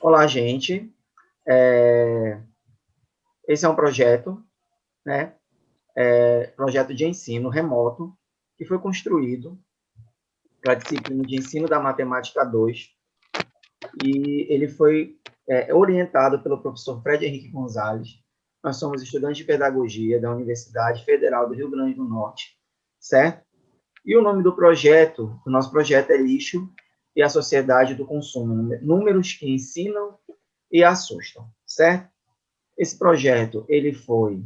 Olá, gente. É, Esse é um projeto, né? Projeto de ensino remoto que foi construído para a disciplina de ensino da matemática 2 e ele foi orientado pelo professor Fred Henrique Gonzalez. Nós somos estudantes de pedagogia da Universidade Federal do Rio Grande do Norte, certo? E o nome do nosso projeto é Lixo e a Sociedade do Consumo, números que ensinam e assustam, certo? Esse projeto, ele foi,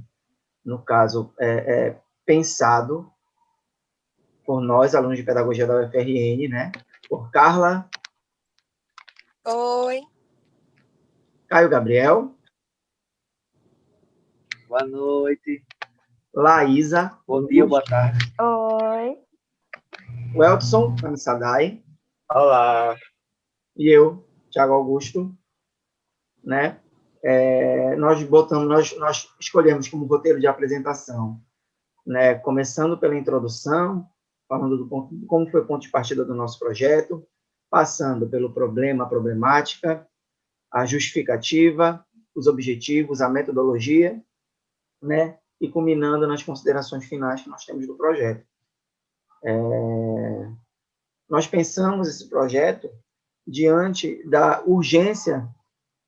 no caso, pensado por nós, alunos de pedagogia da UFRN, né? Por Carla, Oi. Caio Gabriel, Boa noite. Laísa, Bom dia, boa tarde. Oi. Welson Amissadai Olá. e eu, Thiago Augusto, né? Nós escolhemos como roteiro de apresentação, né? Começando pela introdução, falando como foi o ponto de partida do nosso projeto, passando pelo problema, a problemática, a justificativa, os objetivos, a metodologia, né? E culminando nas considerações finais que nós temos do projeto. Nós pensamos esse projeto diante da urgência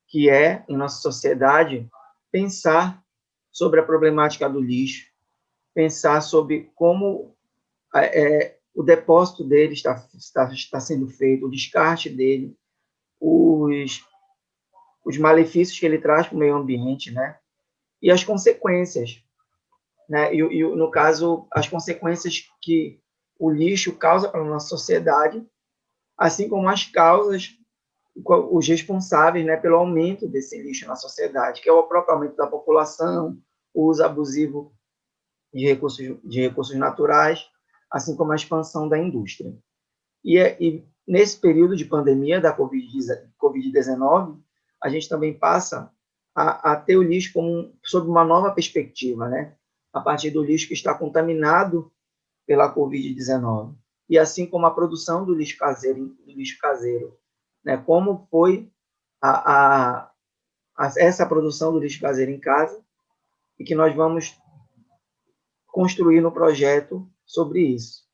que é, em nossa sociedade, pensar sobre a problemática do lixo, pensar sobre como o depósito dele está sendo feito, o descarte dele, os, os malefícios que ele traz para o meio ambiente, né? E as consequências, né? No caso, as consequências que o lixo causa para a nossa sociedade, assim como as causas, os responsáveis, né, pelo aumento desse lixo na sociedade, que é o próprio aumento da população, o uso abusivo de recursos naturais, assim como a expansão da indústria. E nesse período de pandemia da Covid-19, a gente também passa a ter o lixo sob uma nova perspectiva, né? A partir do lixo que está contaminado pela Covid-19. E assim como a produção do lixo caseiro, né? Como foi essa produção do lixo caseiro em casa e que nós vamos construir no projeto sobre isso.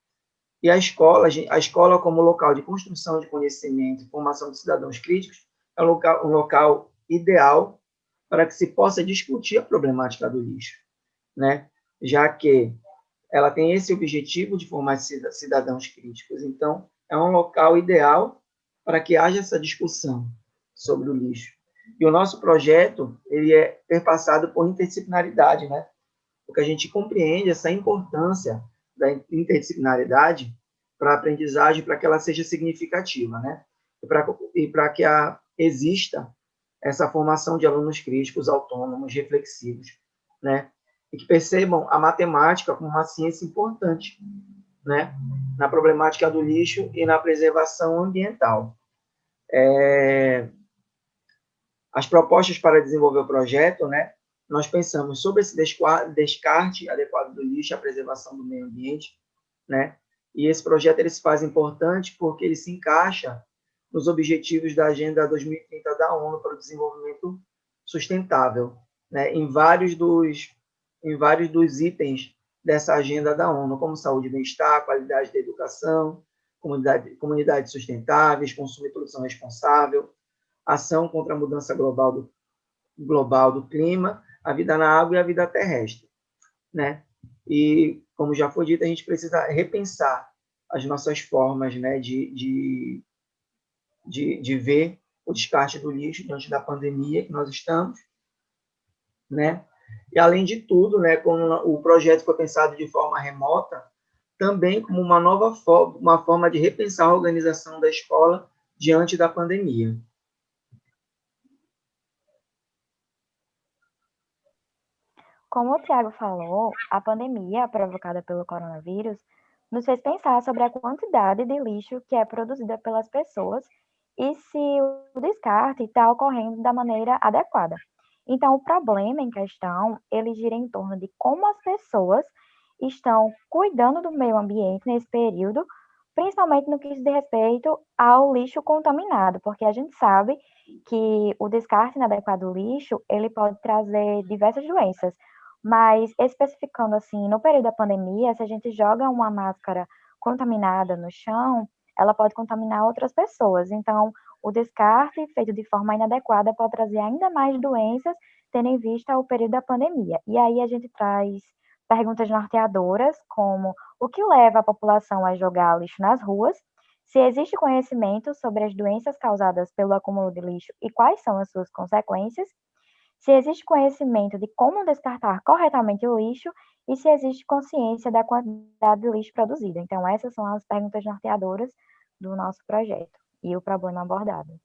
E a escola como local de construção de conhecimento e formação de cidadãos críticos, é um local ideal para que se possa discutir a problemática do lixo, né? Já que ela tem esse objetivo de formar cidadãos críticos. Então, é um local ideal para que haja essa discussão sobre o lixo. E o nosso projeto, ele é perpassado por interdisciplinaridade, né? Porque a gente compreende essa importância da interdisciplinaridade para a aprendizagem, para que ela seja significativa, né? E para que exista essa formação de alunos críticos, autônomos, reflexivos, né? E que percebam a matemática como uma ciência importante, né? Na problemática do lixo e na preservação ambiental. As propostas para desenvolver o projeto, né? Nós pensamos sobre esse descarte adequado do lixo, a preservação do meio ambiente, né? E esse projeto ele se faz importante porque ele se encaixa nos objetivos da Agenda 2030 da ONU para o Desenvolvimento Sustentável, né? Em vários dos itens dessa agenda da ONU, como saúde e bem-estar, qualidade da educação, comunidades sustentáveis, consumo e produção responsável, ação contra a mudança global do clima, a vida na água e a vida terrestre, né? E, como já foi dito, a gente precisa repensar as nossas formas, né, de ver o descarte do lixo diante da pandemia que nós estamos, né? E, além de tudo, né, como o projeto foi pensado de forma remota, também como uma forma de repensar a organização da escola diante da pandemia. Como o Tiago falou, a pandemia provocada pelo coronavírus nos fez pensar sobre a quantidade de lixo que é produzida pelas pessoas e se o descarte está ocorrendo da maneira adequada. Então, o problema em questão, ele gira em torno de como as pessoas estão cuidando do meio ambiente nesse período principalmente no que diz respeito ao lixo contaminado, porque a gente sabe que o descarte inadequado do lixo, ele pode trazer diversas doenças, mas especificando assim, no período da pandemia, se a gente joga uma máscara contaminada no chão, ela pode contaminar outras pessoas. Então, o descarte feito de forma inadequada pode trazer ainda mais doenças, tendo em vista o período da pandemia. E aí a gente traz perguntas norteadoras, como o que leva a população a jogar lixo nas ruas, se existe conhecimento sobre as doenças causadas pelo acúmulo de lixo e quais são as suas consequências, se existe conhecimento de como descartar corretamente o lixo e se existe consciência da quantidade de lixo produzido. Então, essas são as perguntas norteadoras do nosso projeto e o problema abordado.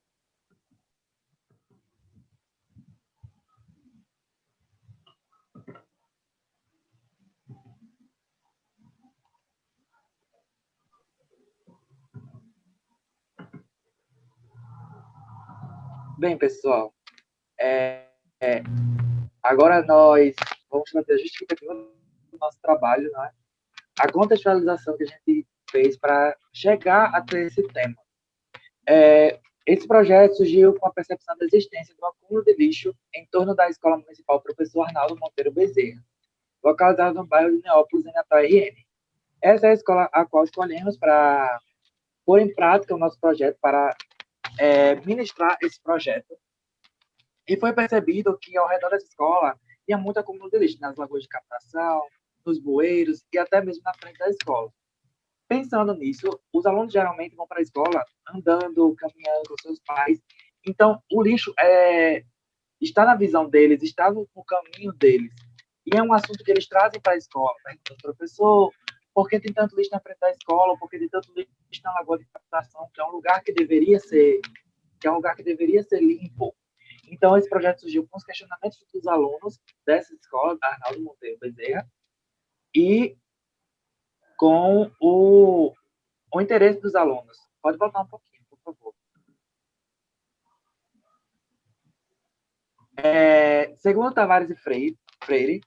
Bem, pessoal, agora nós vamos fazer a justificativa do nosso trabalho, né? A contextualização que a gente fez para chegar até esse tema. Esse projeto surgiu com a percepção da existência do acúmulo de lixo em torno da Escola Municipal Professor Arnaldo Monteiro Bezerra, localizada no bairro de Neópolis, em Natal RN. Essa é a escola a qual escolhemos para pôr em prática o nosso projeto, para ministrar esse projeto. E foi percebido que ao redor dessa escola tinha muito acúmulo de lixo nas lagoas de captação, nos bueiros e até mesmo na frente da escola. Pensando nisso, os alunos geralmente vão para a escola andando, caminhando com seus pais. Então, o lixo está na visão deles, está no caminho deles. E é um assunto que eles trazem para a escola. Perguntando ao professor, por que tem tanto lixo na frente da escola? Por que tem tanto lixo na lagoa de captação? Que é um lugar que deveria ser limpo. Então, esse projeto surgiu com os questionamentos dos alunos dessa escola, da Arnaldo Monteiro Bezerra, e com o interesse dos alunos. Pode voltar um pouquinho, por favor. Segundo Tavares e Freire,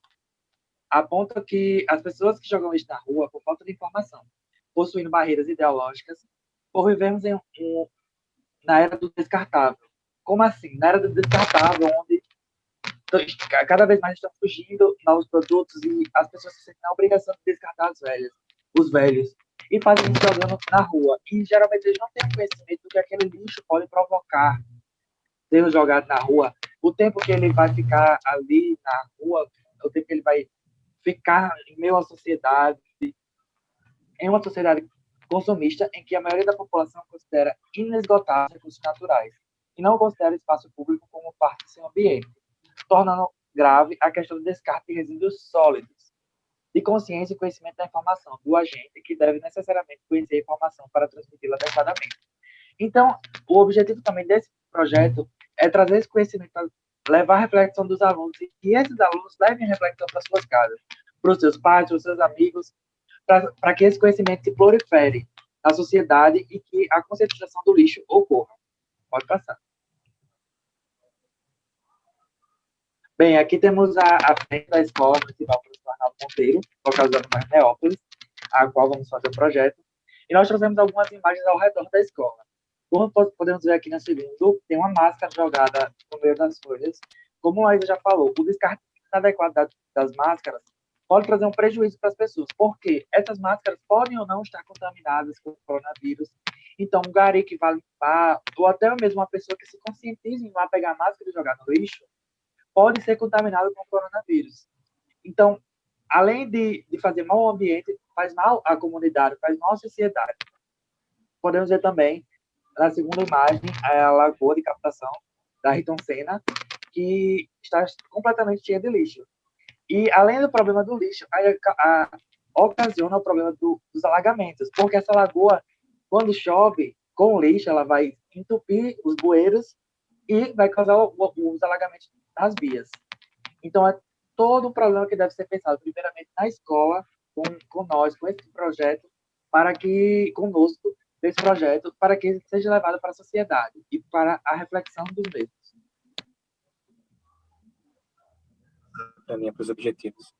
aponta que as pessoas que jogam lixo na rua por falta de informação, possuindo barreiras ideológicas, por vivermos na era do descartável. Como assim? Na era do descartável, onde cada vez mais estão surgindo novos produtos e as pessoas se sentem na obrigação de descartar os velhos, e fazem isso jogando na rua. E geralmente eles não têm conhecimento do que aquele lixo pode provocar sendo jogado na rua, o tempo que ele vai ficar ali na rua, o tempo que ele vai ficar em meio à sociedade, em uma sociedade consumista em que a maioria da população considera inesgotáveis recursos naturais e não considera o espaço público como parte do seu ambiente, tornando grave a questão do descarte de resíduos sólidos, de consciência e conhecimento da informação do agente, que deve necessariamente conhecer a informação para transmiti-la adequadamente. Então, o objetivo também desse projeto é trazer esse conhecimento, levar a reflexão dos alunos, e que esses alunos levem a reflexão para suas casas, para os seus pais, para os seus amigos, para que esse conhecimento se prolifere na sociedade e que a conscientização do lixo ocorra. Pode passar. Bem, aqui temos a frente da Escola Municipal Professor Arnaldo Monteiro, localizada no bairro Neópolis, a qual vamos fazer o projeto. E nós trouxemos algumas imagens ao redor da escola. Como podemos ver aqui no segundo, tem uma máscara jogada no meio das folhas. Como a Isa já falou, o descarte inadequado das máscaras pode trazer um prejuízo para as pessoas, porque essas máscaras podem ou não estar contaminadas com o coronavírus. Então, um gari que vai limpar, ou até mesmo uma pessoa que se conscientiza em lá pegar a máscara e jogar no lixo, pode ser contaminado com o coronavírus. Então, além de fazer mal ao ambiente, faz mal à comunidade, faz mal à sociedade. Podemos ver também, na segunda imagem, a lagoa de captação da Ayrton Senna, que está completamente cheia de lixo. E, além do problema do lixo, ocasiona o problema dos alagamentos, porque essa lagoa, quando chove, com o lixo, ela vai entupir os bueiros e vai causar os alagamentos nas vias. Então, é todo um problema que deve ser pensado, primeiramente, na escola, com nós, com esse projeto, conosco, desse projeto, para que ele seja levado para a sociedade e para a reflexão dos mesmos. Para os objetivos.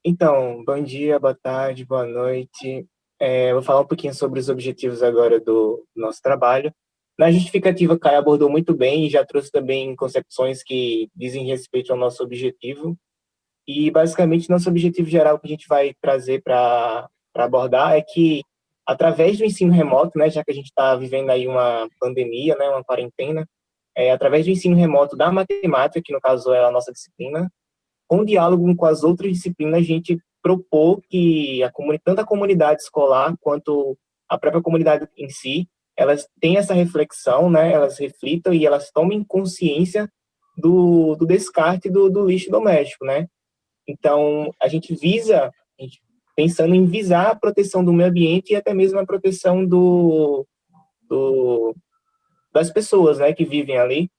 Então, bom dia, boa tarde, boa noite. Eu vou falar um pouquinho sobre os objetivos agora do nosso trabalho. Na justificativa, Caio abordou muito bem e já trouxe também concepções que dizem respeito ao nosso objetivo. E, basicamente, nosso objetivo geral que a gente vai trazer para abordar é que, através do ensino remoto, né, já que a gente está vivendo aí uma pandemia, né, uma quarentena, através do ensino remoto da matemática, que no caso é a nossa disciplina, com diálogo com as outras disciplinas, a gente propôs que tanto a comunidade escolar quanto a própria comunidade em si, elas têm essa reflexão, né? Elas reflitam e elas tomem consciência do descarte do lixo doméstico, né? Então, a gente pensando em visar a proteção do meio ambiente e até mesmo a proteção do, das pessoas, né, que vivem ali.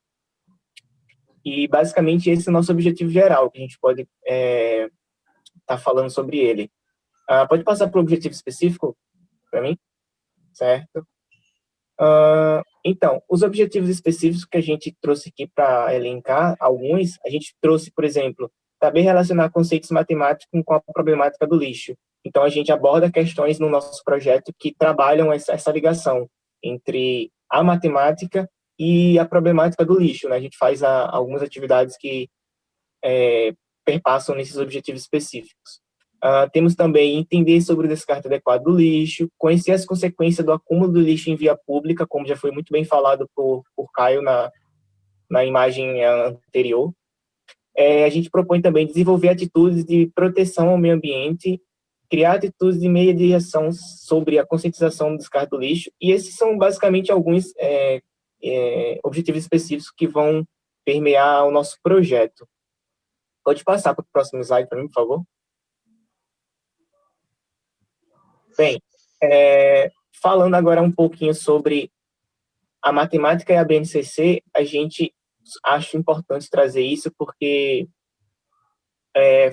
E, basicamente, esse é o nosso objetivo geral, que a gente pode estar falando sobre ele. Pode passar para o objetivo específico para mim? Certo. Então, os objetivos específicos que a gente trouxe aqui para elencar, alguns, a gente trouxe, por exemplo, saber relacionar conceitos matemáticos com a problemática do lixo. Então, a gente aborda questões no nosso projeto que trabalham essa ligação entre a matemática e a problemática do lixo, né? A gente faz algumas atividades que perpassam nesses objetivos específicos. Temos também entender sobre o descarte adequado do lixo, conhecer as consequências do acúmulo do lixo em via pública, como já foi muito bem falado por Caio na imagem anterior. A gente propõe também desenvolver atitudes de proteção ao meio ambiente, criar atitudes de mediação sobre a conscientização do descarte do lixo, e esses são basicamente alguns objetivos específicos que vão permear o nosso projeto. Pode passar para o próximo slide para mim, por favor? Bem, falando agora um pouquinho sobre a matemática e a BNCC, a gente acha importante trazer isso porque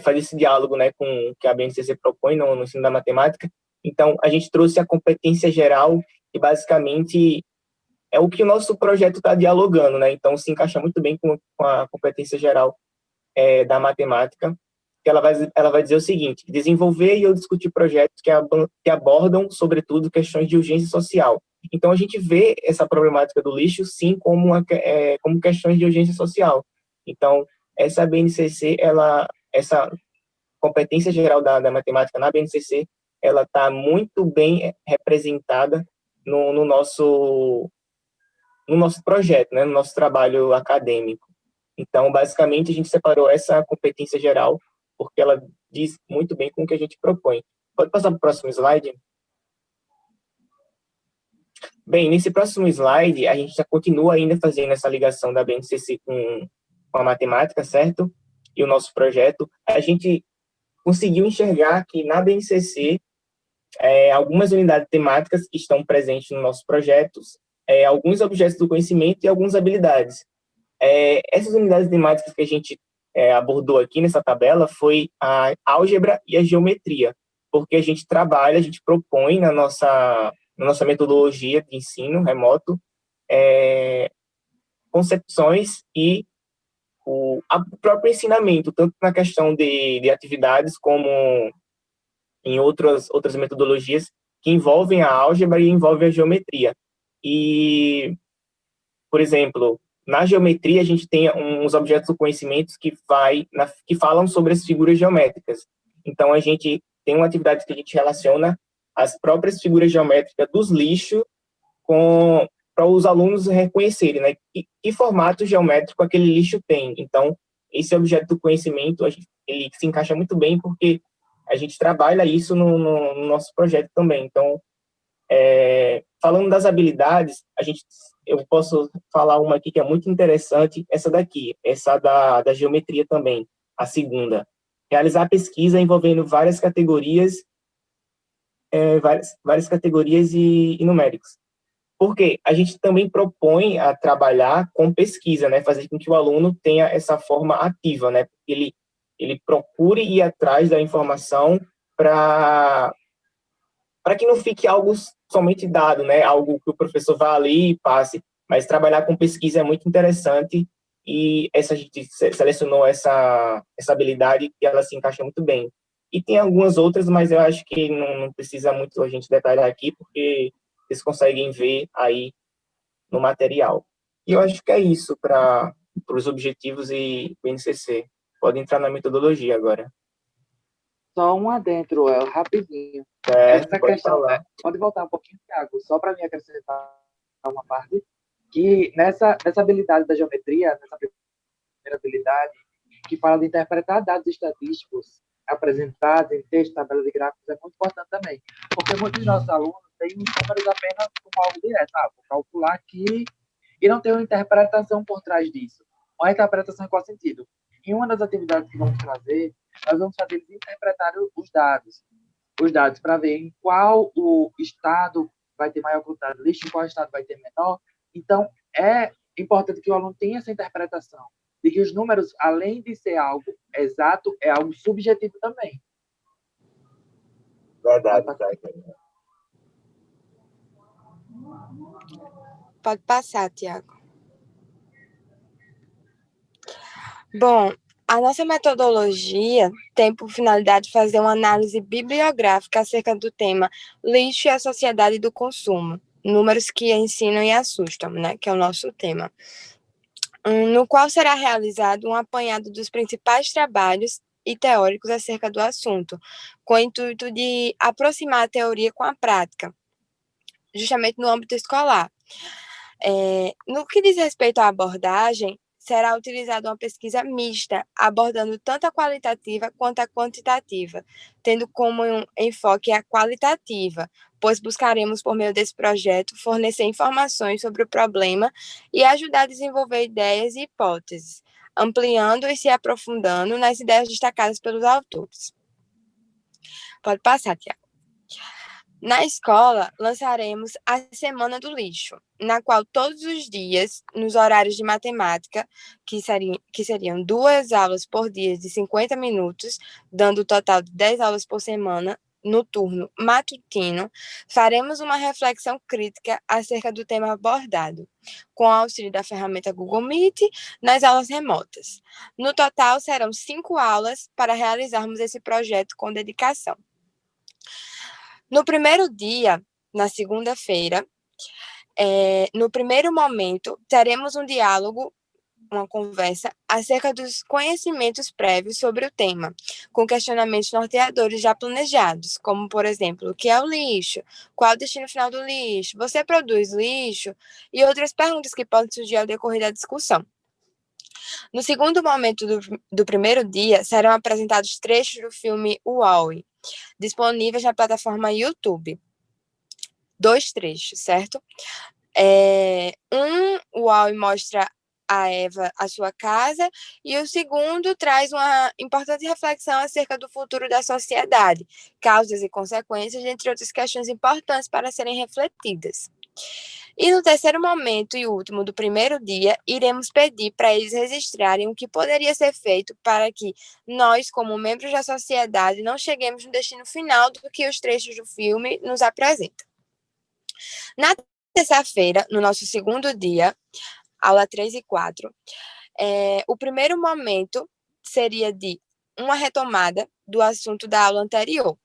faz esse diálogo, né, com o que a BNCC propõe no ensino da matemática. Então, a gente trouxe a competência geral e, basicamente, é o que o nosso projeto está dialogando, né? Então, se encaixa muito bem com a competência geral da matemática, que ela vai dizer o seguinte: desenvolver e ou discutir projetos que abordam, sobretudo, questões de urgência social. Então, a gente vê essa problemática do lixo, sim, como questões de urgência social. Então, essa BNCC, essa competência geral da matemática na BNCC, ela está muito bem representada no nosso projeto, né, no nosso trabalho acadêmico. Então, basicamente, a gente separou essa competência geral porque ela diz muito bem com o que a gente propõe. Pode passar para o próximo slide? Bem, nesse próximo slide, a gente já continua ainda fazendo essa ligação da BNCC com a matemática, certo? E o nosso projeto. A gente conseguiu enxergar que na BNCC, algumas unidades temáticas que estão presentes nos nossos projetos, alguns objetos do conhecimento e algumas habilidades. Essas unidades temáticas que a gente abordou aqui nessa tabela foi a álgebra e a geometria, porque a gente propõe na nossa metodologia de ensino remoto concepções e o próprio ensinamento, tanto na questão de atividades como em outras metodologias que envolvem a álgebra e envolvem a geometria. E, por exemplo, na geometria, a gente tem uns objetos do conhecimento que falam sobre as figuras geométricas. Então, a gente tem uma atividade que a gente relaciona as próprias figuras geométricas dos lixos para os alunos reconhecerem, né, que formato geométrico aquele lixo tem. Então, esse objeto do conhecimento, ele se encaixa muito bem porque a gente trabalha isso no nosso projeto também. Então, falando das habilidades, eu posso falar uma aqui que é muito interessante, essa da geometria também, a segunda. Realizar pesquisa envolvendo várias categorias e numéricos. Porque a gente também propõe a trabalhar com pesquisa, né? Fazer com que o aluno tenha essa forma ativa, né? Ele procure ir atrás da informação para que não fique algo somente dado, né? Algo que o professor vá ali e passe. Mas trabalhar com pesquisa é muito interessante e a gente selecionou essa habilidade e ela se encaixa muito bem. E tem algumas outras, mas eu acho que não precisa muito a gente detalhar aqui, porque vocês conseguem ver aí no material. E eu acho que é isso para os objetivos e o NCC. Pode entrar na metodologia agora. Só um adentro, rapidinho. Certo, Essa pode questão, falar. pode voltar um pouquinho, Thiago, só para me acrescentar uma parte, que nessa habilidade da geometria, nessa primeira habilidade, que fala de interpretar dados estatísticos apresentados em texto, tabela de gráficos, é muito importante também. Porque muitos dos nossos alunos têm os números apenas como algo direto. Vou calcular aqui, e não tem uma interpretação por trás disso. Uma interpretação em qual sentido? Em uma das atividades que vamos trazer, nós vamos fazer eles interpretar os dados para ver em qual o estado vai ter maior quantidade de lixo, em qual estado vai ter menor. Então, é importante que o aluno tenha essa interpretação de que os números, além de ser algo exato, é algo subjetivo também. Verdade. Pode passar, Tiago. Bom, a nossa metodologia tem por finalidade fazer uma análise bibliográfica acerca do tema lixo e a sociedade do consumo, números que ensinam e assustam, né, que é o nosso tema, no qual será realizado um apanhado dos principais trabalhos e teóricos acerca do assunto, com o intuito de aproximar a teoria com a prática, justamente no âmbito escolar. No que diz respeito à abordagem, será utilizada uma pesquisa mista, abordando tanto a qualitativa quanto a quantitativa, tendo como um enfoque a qualitativa, pois buscaremos, por meio desse projeto, fornecer informações sobre o problema e ajudar a desenvolver ideias e hipóteses, ampliando e se aprofundando nas ideias destacadas pelos autores. Pode passar, Tiago. Na escola, lançaremos a Semana do Lixo, na qual todos os dias, nos horários de matemática, que seriam 2 aulas por dia de 50 minutos, dando um total de 10 aulas por semana, no turno matutino, faremos uma reflexão crítica acerca do tema abordado, com o auxílio da ferramenta Google Meet, nas aulas remotas. No total, serão 5 aulas para realizarmos esse projeto com dedicação. No primeiro dia, na segunda-feira, no primeiro momento, teremos um diálogo, uma conversa, acerca dos conhecimentos prévios sobre o tema, com questionamentos norteadores já planejados, como, por exemplo, o que é o lixo, qual é o destino final do lixo, você produz lixo, e outras perguntas que podem surgir ao decorrer da discussão. No segundo momento do primeiro dia, serão apresentados trechos do filme Wall-E, disponíveis na plataforma YouTube. 2 trechos, certo? O Wall-E mostra a Eva a sua casa, e o segundo traz uma importante reflexão acerca do futuro da sociedade, causas e consequências, entre outras questões importantes para serem refletidas. E no terceiro momento e último do primeiro dia, iremos pedir para eles registrarem o que poderia ser feito para que nós, como membros da sociedade, não cheguemos no destino final do que os trechos do filme nos apresentam. Na terça-feira, no nosso segundo dia, aula 3 e 4, o primeiro momento seria de uma retomada do assunto da aula anterior.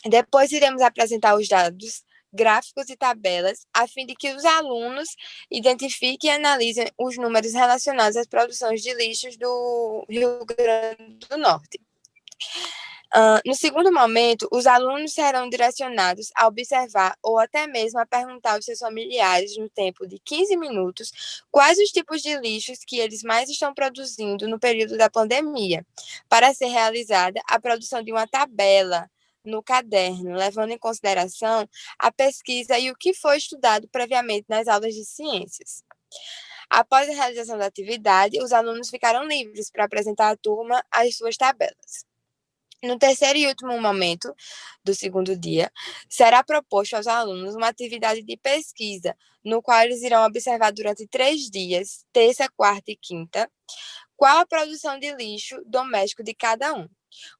Depois iremos apresentar os dados, gráficos e tabelas, a fim de que os alunos identifiquem e analisem os números relacionados às produções de lixos do Rio Grande do Norte. No segundo momento, os alunos serão direcionados a observar ou até mesmo a perguntar aos seus familiares, no tempo de 15 minutos, quais os tipos de lixos que eles mais estão produzindo no período da pandemia, para ser realizada a produção de uma tabela no caderno, levando em consideração a pesquisa e o que foi estudado previamente nas aulas de ciências. Após a realização da atividade, os alunos ficarão livres para apresentar à turma as suas tabelas. No terceiro e último momento do segundo dia, será proposto aos alunos uma atividade de pesquisa, no qual eles irão observar durante 3 dias, terça, quarta e quinta, qual a produção de lixo doméstico de cada um.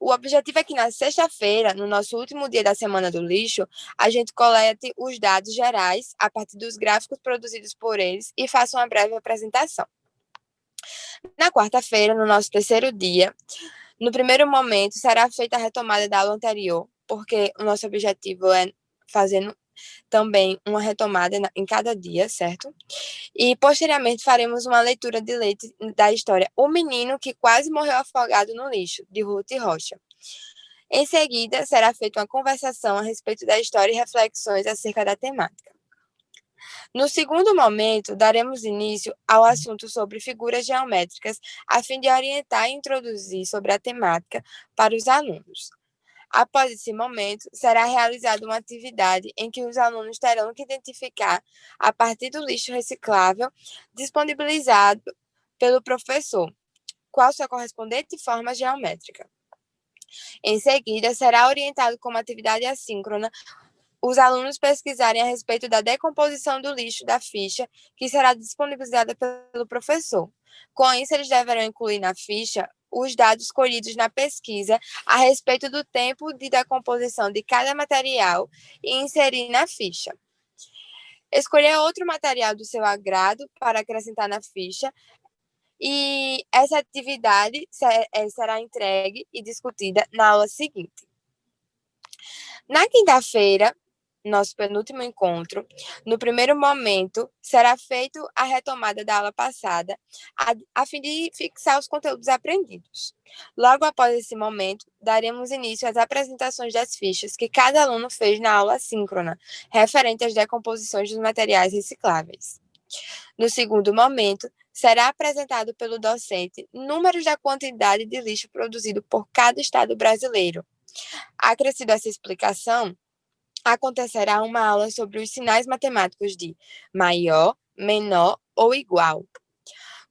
O objetivo é que na sexta-feira, no nosso último dia da Semana do Lixo, a gente colete os dados gerais a partir dos gráficos produzidos por eles e faça uma breve apresentação. Na quarta-feira, no nosso terceiro dia, no primeiro momento, será feita a retomada da aula anterior, porque o nosso objetivo é fazer também uma retomada em cada dia, certo? E, posteriormente, faremos uma leitura de leite da história O Menino que Quase Morreu Afogado no Lixo, de Ruth Rocha. Em seguida, será feita uma conversação a respeito da história e reflexões acerca da temática. No segundo momento, daremos início ao assunto sobre figuras geométricas, a fim de orientar e introduzir sobre a temática para os alunos. Após esse momento, será realizada uma atividade em que os alunos terão que identificar, a partir do lixo reciclável disponibilizado pelo professor, qual sua correspondente forma geométrica. Em seguida, será orientado como atividade assíncrona os alunos pesquisarem a respeito da decomposição do lixo da ficha, que será disponibilizada pelo professor. Com isso, eles deverão incluir na ficha os dados colhidos na pesquisa a respeito do tempo de decomposição de cada material e inserir na ficha. Escolher outro material do seu agrado para acrescentar na ficha, e essa atividade será entregue e discutida na aula seguinte. Na quinta-feira, nosso penúltimo encontro, no primeiro momento, será feita a retomada da aula passada, a fim de fixar os conteúdos aprendidos. Logo após esse momento, daremos início às apresentações das fichas que cada aluno fez na aula síncrona, referente às decomposições dos materiais recicláveis. No segundo momento, será apresentado pelo docente números da quantidade de lixo produzido por cada estado brasileiro. Acrescido essa explicação, acontecerá uma aula sobre os sinais matemáticos de maior, menor ou igual.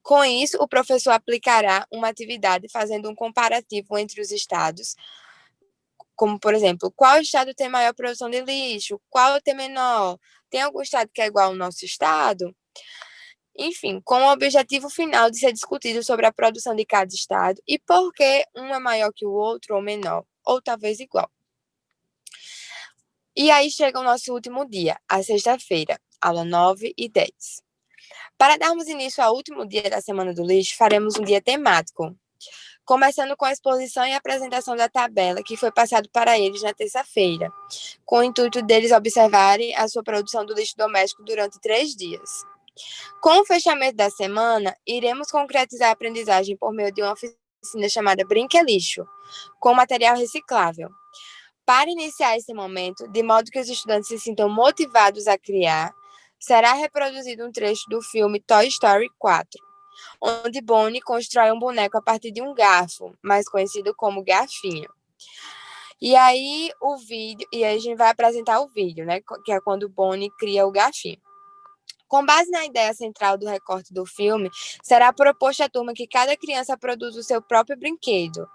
Com isso, o professor aplicará uma atividade fazendo um comparativo entre os estados, como, por exemplo, qual estado tem maior produção de lixo, qual tem menor, tem algum estado que é igual ao nosso estado? Enfim, com o objetivo final de ser discutido sobre a produção de cada estado e por que um é maior que o outro ou menor, ou talvez igual. E aí chega o nosso último dia, a sexta-feira, aula 9 e 10. Para darmos início ao último dia da Semana do Lixo, faremos um dia temático, começando com a exposição e apresentação da tabela que foi passado para eles na terça-feira, com o intuito deles observarem a sua produção do lixo doméstico durante 3 dias. Com o fechamento da semana, iremos concretizar a aprendizagem por meio de uma oficina chamada Brinque Lixo, com material reciclável. Para iniciar esse momento, de modo que os estudantes se sintam motivados a criar, será reproduzido um trecho do filme Toy Story 4, onde Bonnie constrói um boneco a partir de um garfo, mais conhecido como garfinho. E aí a gente vai apresentar o vídeo, né, que é quando Bonnie cria o garfinho. Com base na ideia central do recorte do filme, será proposto à turma que cada criança produza o seu próprio brinquedo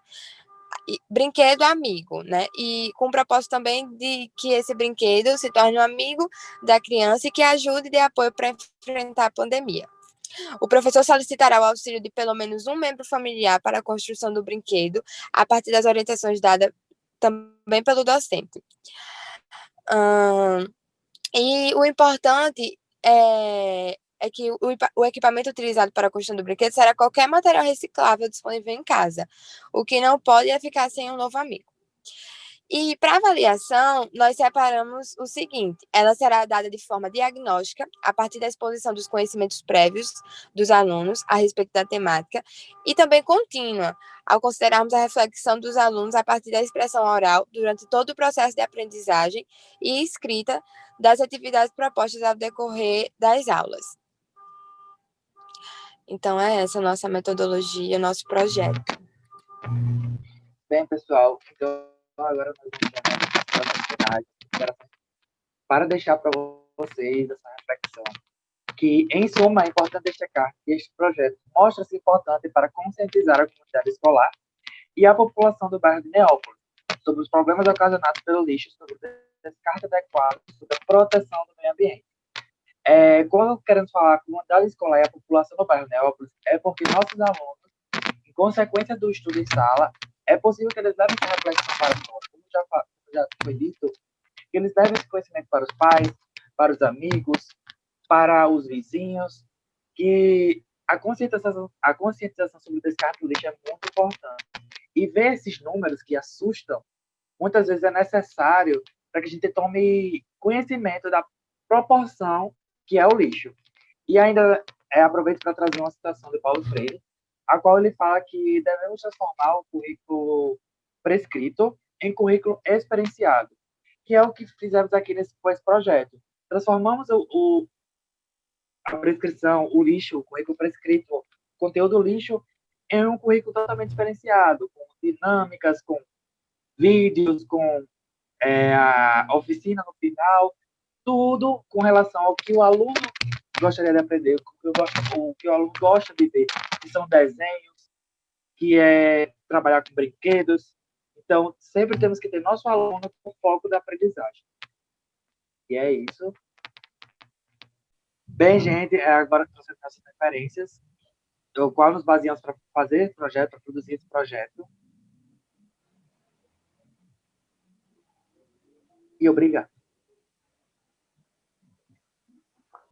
amigo, né? E com o propósito também de que esse brinquedo se torne um amigo da criança e que ajude e dê apoio para enfrentar a pandemia. O professor solicitará o auxílio de pelo menos um membro familiar para a construção do brinquedo, a partir das orientações dadas também pelo docente. E o importante é que o equipamento utilizado para a construção do brinquedo será qualquer material reciclável disponível em casa. O que não pode é ficar sem um novo amigo. E para avaliação, nós separamos o seguinte: ela será dada de forma diagnóstica, a partir da exposição dos conhecimentos prévios dos alunos a respeito da temática, e também contínua, ao considerarmos a reflexão dos alunos a partir da expressão oral durante todo o processo de aprendizagem e escrita das atividades propostas ao decorrer das aulas. Então, é essa a nossa metodologia, nosso projeto. Bem, pessoal, então agora nós vamos para deixar para vocês essa reflexão, que, em suma, é importante destacar que este projeto mostra-se importante para conscientizar a comunidade escolar e a população do bairro de Neópolis sobre os problemas ocasionados pelo lixo, sobre o descarte adequado, sobre a proteção do meio ambiente. Quando queremos falar com a comunidade escolar e a população do bairro de Neópolis, é porque nossos alunos, em consequência do estudo em sala, é possível que eles levem essa reflexão para a escola, como já foi dito, que eles levem esse conhecimento para os pais, para os amigos, para os vizinhos, que a conscientização sobre o descarte do lixo é muito importante. E ver esses números que assustam, muitas vezes é necessário para que a gente tome conhecimento da proporção que é o lixo. E ainda aproveito para trazer uma citação de Paulo Freire, a qual ele fala que devemos transformar o currículo prescrito em currículo experienciado, que é o que fizemos aqui com esse projeto. Transformamos a prescrição, o lixo, o currículo prescrito, o conteúdo lixo, em um currículo totalmente diferenciado, com dinâmicas, com vídeos, com a oficina no final, tudo com relação ao que o aluno gostaria de aprender, o que o aluno gosta de ver, que são desenhos, que é trabalhar com brinquedos. Então, sempre temos que ter nosso aluno com foco da aprendizagem. E é isso. Bem, gente, agora que trouxe essas referências, do qual nos baseamos para fazer esse projeto, para produzir esse projeto. E obrigado.